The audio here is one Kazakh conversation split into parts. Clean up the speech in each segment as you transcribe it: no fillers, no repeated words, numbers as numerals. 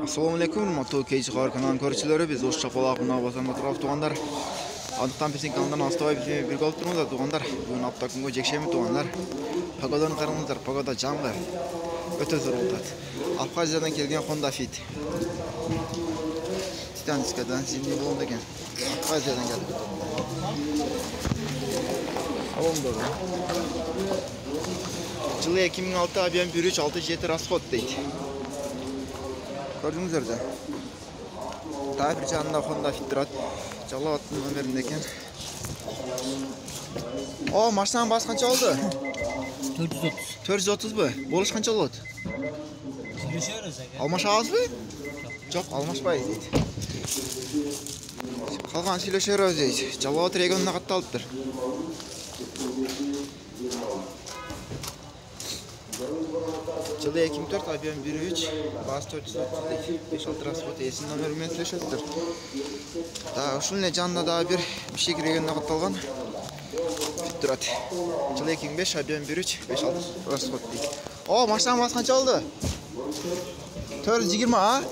Assalamu alaikum, урматтуу KG Хабар каналынын көрүүчүлөрү, биз Ош Чапалакына базарында турабыз туугандар. Андыктан биздин каналдан астабай бирге болуп туруңуздар туугандар. Бүгүн апта күнгө жекшемби туугандар. Погоданы караңыздар, погода жаңгыр. Өтө зор болот. Абхазиядан келген Honda Fit. Титанскадан зимний болот экен. Абхазиядан келди. Алондо. Жылы 2006 объем 1.367 расход дейт. Gördüğünüz yerde. Daha bir canında Honda Fit durat. Calavat'ın ömerinde eкен. O maçtan bas kança oldu? 430. 430 bu. Boluş kança oldu? Almaş ağız mı? Yok, almaş bay deydi. Kalgan söyleşer öz deydi. Calavat regionuna katta alıptır. Жылы 2004 объем 1.3 баз 430 расход есін номерімен сөйлесіздер. Ушул эле жанында дагы бир бишек регионуна катталган турат. Жылы 2005 объем 1.3 5-6 расход дейт. О, машинанын баасы канча болду? 420 а?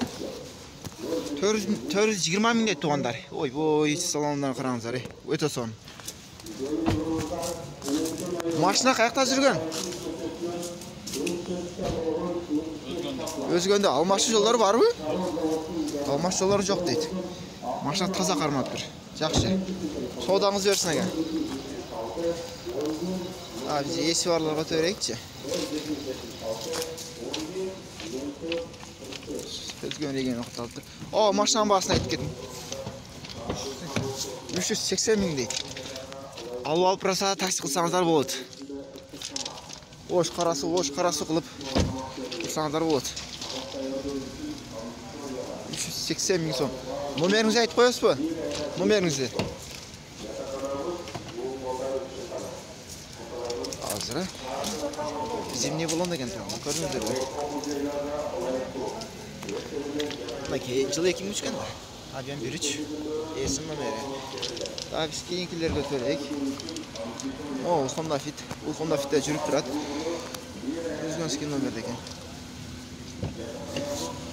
420 миң дейт туугандар. Ойбой, салонунан караңыздар. Өтө сонун. Машина каякта жүргөн? Özgönde almaçlı yolları var mı? Almaçlı yolları yok deydi. Maşına taza karmaktır. Жақсы. Soğudanız versin aga. Bize esi varlarga töreyikçi. Özgön regen okutalıdır. O maşınanın basına gitip ketin. 380 ming deydi. Alıp rasa taksi kılsanızlar болады. Oş karası kılıp kursanızlar болады. 380 ming so'm. Nomeringizni aytib qo'yasizmi? Nomeringizni. Hozir zimniy bo'lgan ekan, ko'rdingizlar. Bak, yılı 2003 ekan. Объем 1.3. Esim nomeri. Daha biz keyinkilerga ko'raylik. O, Honda Fit. Bu Honda Fit'te жүрүп турат. Өзгөнский номерде экен.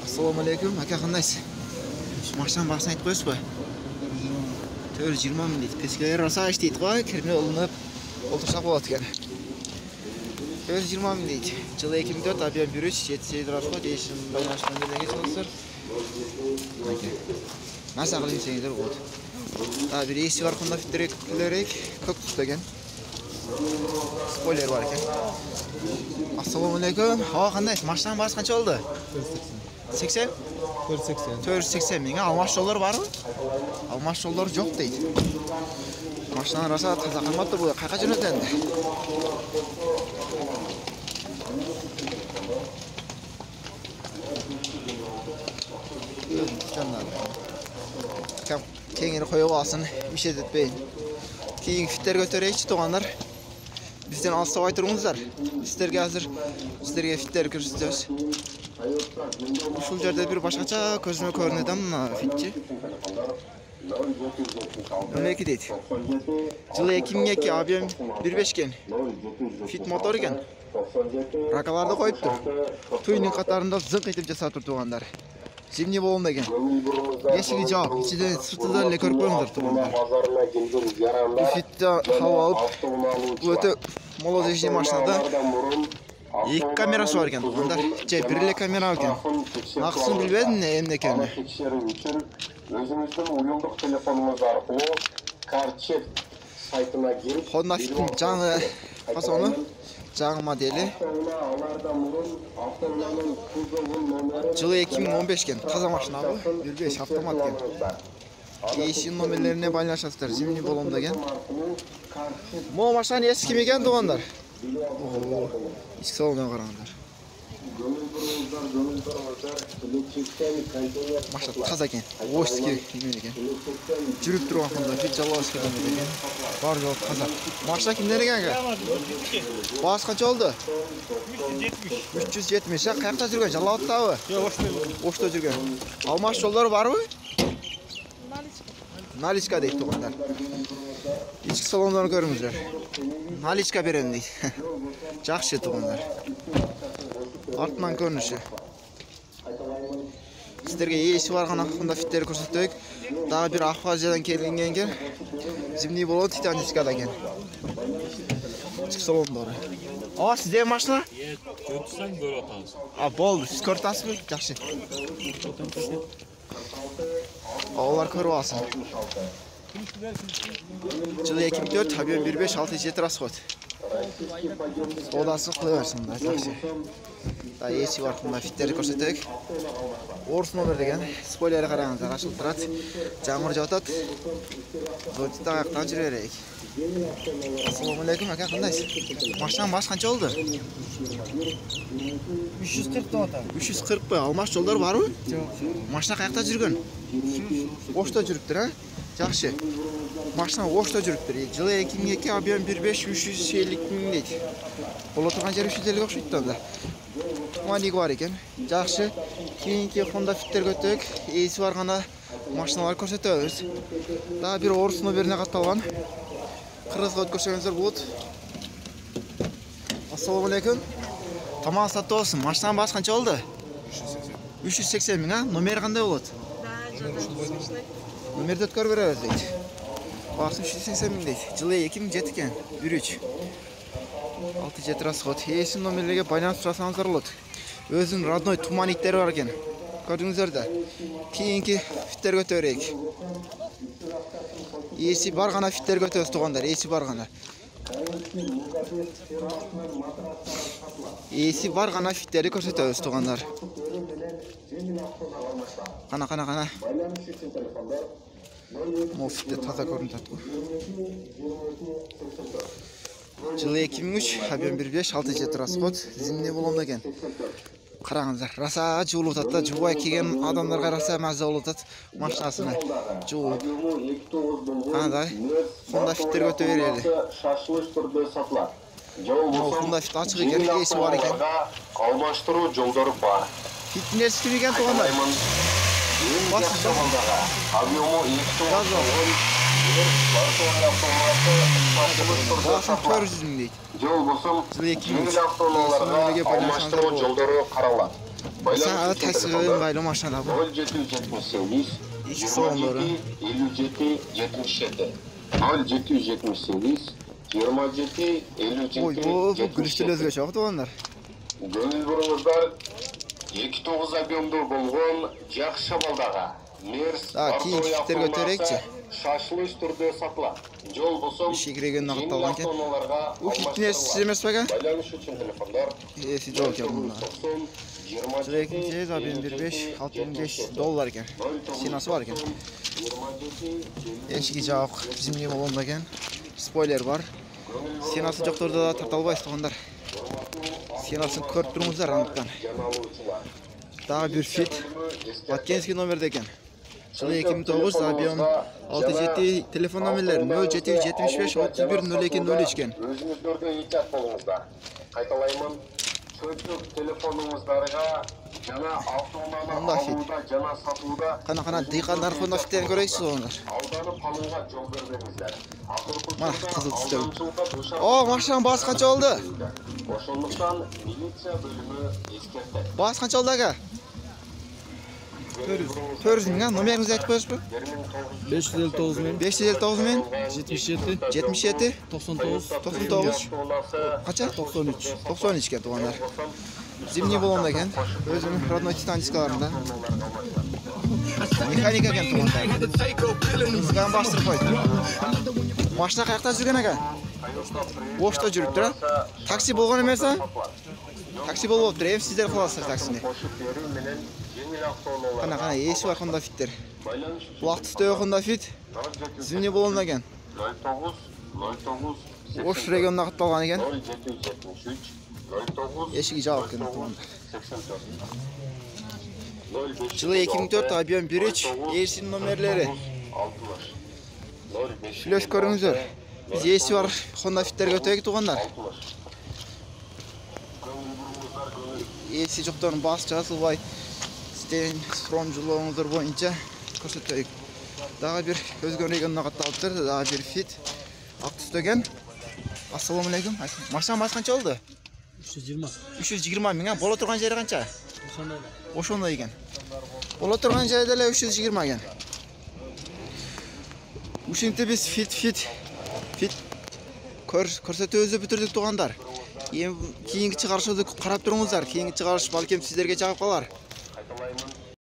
Assalamu alaikum, aka qandaysiz? Машинанын баасын айтып коесузбу? 420 миң дейт. Пескалер раса иштейт го, кирме улунуп олтурсак болот экен. 420 миң дейт. Жылы 2004 объем 1.3 7 расход есим байланыштан келген чыгысыздар. Наса кылып десеңиздер болот. Бир эси бар Honda Fit'терек көк түстө экен. Спойлер бар экен. Assalamu alaikum. Qandaysiz? Машинанын баасы канча болду? 80? 480 миң. Almaç yolları var mı? Almaç yolları yok deydi. Maşinanın rasa taza kalmadı bu. Kayka jönөтөт endi? Kengini koyup alsın, işe etmeyin. Keyin fitler götüreyikçi tуугандар. Bizden alsabay turuңуздар. Sizlerge fitler көрсөтөбүз. Ушул жерде бир башкача көзүмө көрүнөт мына фитчи. Эмнеки дейт? Жылы 2002 объем 1.5 экен. Fit мотор экен. Ракаларды коюптур. Туйнун катарында зыңк этип жасатып туугандар. Зимний болгон экен. Эшиги жаап, ичинде сыртында эле көрүп коюңдар туугандар. Фитте хава алып, өтө молодежный машинада 2 камерасы бар экен туугандар. Бир эле камера экен. Акысын билбедим эмне экенин. Өзүңүздүн уюлдук телефонуңуз аркылуу Карчет сайтына кирип, Honda Fit'in жаңы фасону, жаңы модели. Жылы 2015 экен, таза машина бу, 1.5 автомат экен. Эшин номерлерине байланышасыздар, зимний болгон деген. Могу машинанын эси ким экен туугандар? Ички салонуна караңыздар. Машина таза экен. Ошский эме экен. Жүрүп турган Honda Fit Жаловский экен. Бар жол таза. Машина кимден экен ага? Баасы канча болду? 370. Каякта жүргөн? Жаловаттабы? Жок, Ошто жүргөн. Алмаш жолдору барбы? Наличка дейт туугандар. Ички салондорун көрүңүздөр. Наличка берем дейт. Жакшы туугандар. Артынан көрүнүшү. Сіздерге есі бар ғана Honda Fit'leri көрсетейік. Daha bir Abhazya'dan kelingen zimni bolot Titanica'da ekan. Çık salon doğru. Aa sizde maşina? Götürsen böyle atarız. Aa boldu. Siz körtasınız mı? Yaxşı. Ağlar körü alsın. Жылы 2004 Habyon 15607 расход. Sodaсын қылыверсін да, жақсы. Да, есі бар Honda Fit'leri көрсетейік. Орыс номер деген, спойлері қараңыздар, ашылып тұрады. Жаңғыр жатады. Зодита аяқтан жүр берейік. Ассалаумалейкум, ака, қандайсыз? Машинаның басы қанша болды? 340 тота. 340 па? Алмаш жолдар бар ма? Жоқ. Машина қаяқта жүрген? Ошта жүріптір, а? Жақсы. Машина ошта жүріптір. Жылы 2002 Habyon 15 350 мың дейді. Бұл отырған жер 350 оқшайды да. Туғаник бар екен. Жақсы. Кейінгі Honda Fit'ler көтек. Есі бар ғана машиналар көрсетеміз. Daha bir орыс номеріне қатталған. Қырғызға өткөрсеңіздер болады. Ассалаумалейкум. Тамақ сатты болсын. Машинаның басы қанша болды? 380 мың, а? Номері қандай болады? Номерді өткөріп береміз дейді. Басы 380 мың дейді. Жылы 2007 екен. 1-3. 6-7 расход. Есін номерлерге байланыс сұрасаңыздар болады. Өзінің родной туманиктері бар екен. Көрдіңіздер де. Кейінгі Fit'ler көтерейік. Есі бар ғана Fit'ler көтеріз туғандар. Есі бар ғана. Есі бар ғана Fit'leri көрсетеміз туғандар. Қана. Мол Fit'te таза көрініп жатыр. Жылы 2003 Habyon 1567 расход. Зимний болом екен. Қараңыздар, раса жуылып жатты. Жубай келген адамдарға раса мәза болып жатты. Машинасына жуылып. Қандай? Honda Fit'ler көте береді. Шашылыш түрде сатылады. Honda Fit açıq ekan, есі бар екен. Алмаштыруу жолдору бар. Fit'in есі кім екен туғандар? Басында. Объему 400 мың дейді. жол босым Жылы 2003. жеңіл автоунааларга алмаштыруу жолдору каралат. Саат тәсіғылың ғайлы машинада бұл. 0778 İki salonları. 57 77 0778 27 57 Oy bu gülüştül özgöç yok tuğanlar. Көңүл буруңуздар 29 объемдуу болгон жакшы балдага Мерс Кейін Fit'ler көтерейікші. шашылыш түрдө сатылат. Жол босом Шегіреген нағытталған кен. Бұл Fit'in есі емес бәға? байланыш үчүн телефондар Есі жол кен бұнда. 90 Жылы 2008 Habyon 15 65 доллар екен. Синасы бар екен. Ешігі жауық зимний болуында екен. Спойлер бар. Синасы жоқтырды да тарталбайсыз туғандар. Синасын көріп тұрыңыздар анықтан. Daha bir Fit. Batkenski номерде екен. Жылы 2009 Habyon 67 telefon номерлері 0775 31 02 03 екен. Өзүңүздөргө ичат болуңуздар. Кайталаймын. Чөчүк телефонуңуздарга жана автоунааны Honda Fit. алууда жана сатууда Қана дыйқандар Honda Fit'терін көрейіксіз оңдар. алданып калууга жол бербеңиздер. Мана қызыл түстер. О, машинаның басы қанша болды? Ошондуктан милиция бөлүмү эскертет. Басы қанша болды аға? 400 мың, а? Номеріңізді айтып қойыңыз ба? 559 мен 559 мен 77 77 99 99 қанша? 93. 93 екен туғандар. Зимний болуында екен. Өзінің родной Титаничкаларында. Механика екен туғандар. Қызған бастырып қойды. Машина қаяқта жүрген аға? Ошта жүріп тұр, а? Такси болған емес, а? Такси болып тұр, ем сіздер қыласыздар таксине. Қана, есі бар Honda Fit'ler. Бұлақ түстегі Honda Fit. Зимний болуында екен. 09 Ош регионына қатталған екен. 0773 09 Ешігі жауық екен туғандар. 84 Жылы 2004 Habyon 1-3 Ейсінің номерлері. Шүлес көріңіздер. Біз есі бар Honda Fit'ler көтегі туғандар. Есі жоқтарын басы жазылбай. Сізден сұрымжылығыңыздар бойынша көрсетейік. Дағы бір өзген регионына қатталыптыр. Дағы бір Fit. Ақ түстеген. Ассалаумалейкум. Машинаның басы қанша болды? 320. 320 мың, бола тұрған жері қанша? Ошонда екен. Ola turgan joyda эле 320 ekan. Ушинтип биз fit көрсөтүүбүздү бүтүрдүк туугандар. Кийинки чыгарышыбызды карап туруңуздар. Кийинки чыгарыш балким сиздерге жагып калар.